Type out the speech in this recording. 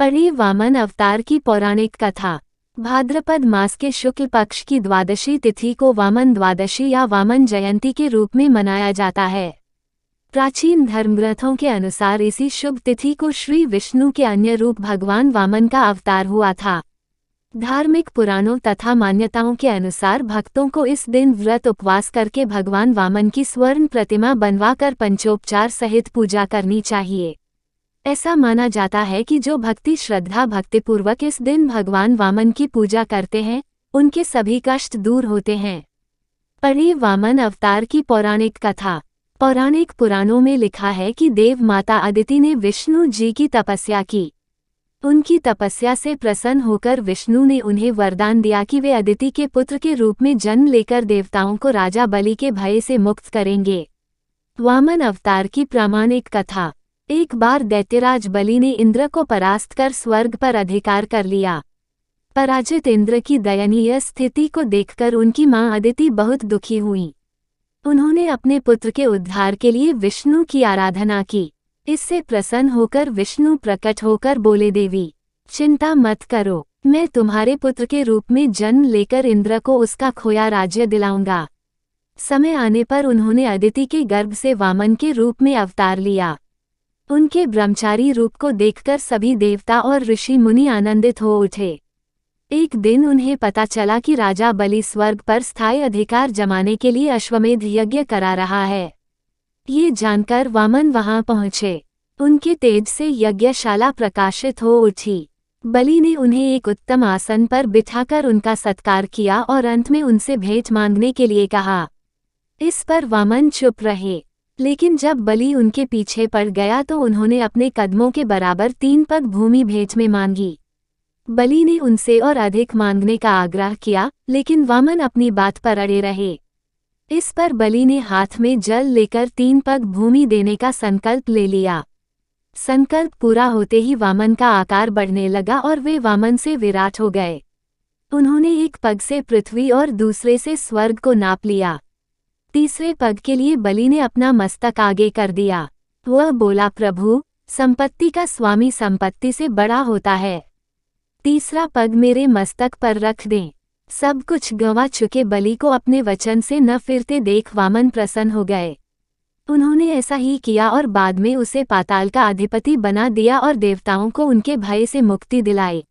पढ़िए वामन अवतार की पौराणिक कथा। भाद्रपद मास के शुक्ल पक्ष की द्वादशी तिथि को वामन द्वादशी या वामन जयंती के रूप में मनाया जाता है। प्राचीन धर्मग्रंथों के अनुसार इसी शुभ तिथि को श्री विष्णु के अन्य रूप भगवान वामन का अवतार हुआ था। धार्मिक पुराणों तथा मान्यताओं के अनुसार भक्तों को इस दिन व्रत उपवास करके भगवान वामन की स्वर्ण प्रतिमा बनवाकर पंचोपचार सहित पूजा करनी चाहिए। ऐसा माना जाता है कि जो भक्ति श्रद्धा भक्तिपूर्वक इस दिन भगवान वामन की पूजा करते हैं, उनके सभी कष्ट दूर होते हैं। पढ़िए वामन अवतार की पौराणिक कथा। पौराणिक पुराणों में लिखा है कि देव माता अदिति ने विष्णु जी की तपस्या की। उनकी तपस्या से प्रसन्न होकर विष्णु ने उन्हें वरदान दिया कि वे अदिति के पुत्र के रूप में जन्म लेकर देवताओं को राजा बलि के भय से मुक्त करेंगे। वामन अवतार की प्रामाणिक कथा। एक बार दैत्यराज बलि ने इंद्र को परास्त कर स्वर्ग पर अधिकार कर लिया। पराजित इंद्र की दयनीय स्थिति को देखकर उनकी मां अदिति बहुत दुखी हुई। उन्होंने अपने पुत्र के उद्धार के लिए विष्णु की आराधना की। इससे प्रसन्न होकर विष्णु प्रकट होकर बोले, देवी चिंता मत करो, मैं तुम्हारे पुत्र के रूप में जन्म लेकर इंद्र को उसका खोया राज्य दिलाऊंगा। समय आने पर उन्होंने अदिति के गर्भ से वामन के रूप में अवतार लिया। उनके ब्रह्मचारी रूप को देखकर सभी देवता और ऋषि मुनि आनंदित हो उठे। एक दिन उन्हें पता चला कि राजा बलि स्वर्ग पर स्थायी अधिकार जमाने के लिए अश्वमेध यज्ञ करा रहा है। ये जानकर वामन वहां पहुंचे। उनके तेज से यज्ञशाला प्रकाशित हो उठी। बलि ने उन्हें एक उत्तम आसन पर बिठाकर उनका सत्कार किया और अंत में उनसे भेंट मांगने के लिए कहा। इस पर वामन चुप रहे, लेकिन जब बलि उनके पीछे पड़ गया तो उन्होंने अपने कदमों के बराबर 3 पग भूमि भेंट में मांगी। बलि ने उनसे और अधिक मांगने का आग्रह किया, लेकिन वामन अपनी बात पर अड़े रहे। इस पर बलि ने हाथ में जल लेकर 3 पग भूमि देने का संकल्प ले लिया। संकल्प पूरा होते ही वामन का आकार बढ़ने लगा और वे वामन से विराट हो गए। उन्होंने एक पग से पृथ्वी और दूसरे से स्वर्ग को नाप लिया। तीसरे पग के लिए बलि ने अपना मस्तक आगे कर दिया। वह बोला, प्रभु, संपत्ति का स्वामी संपत्ति से बड़ा होता है। तीसरा पग मेरे मस्तक पर रख दें। सब कुछ गंवा चुके बलि को अपने वचन से न फिरते देख वामन प्रसन्न हो गए। उन्होंने ऐसा ही किया और बाद में उसे पाताल का अधिपति बना दिया और देवताओं को उनके भय से मुक्ति दिलाई।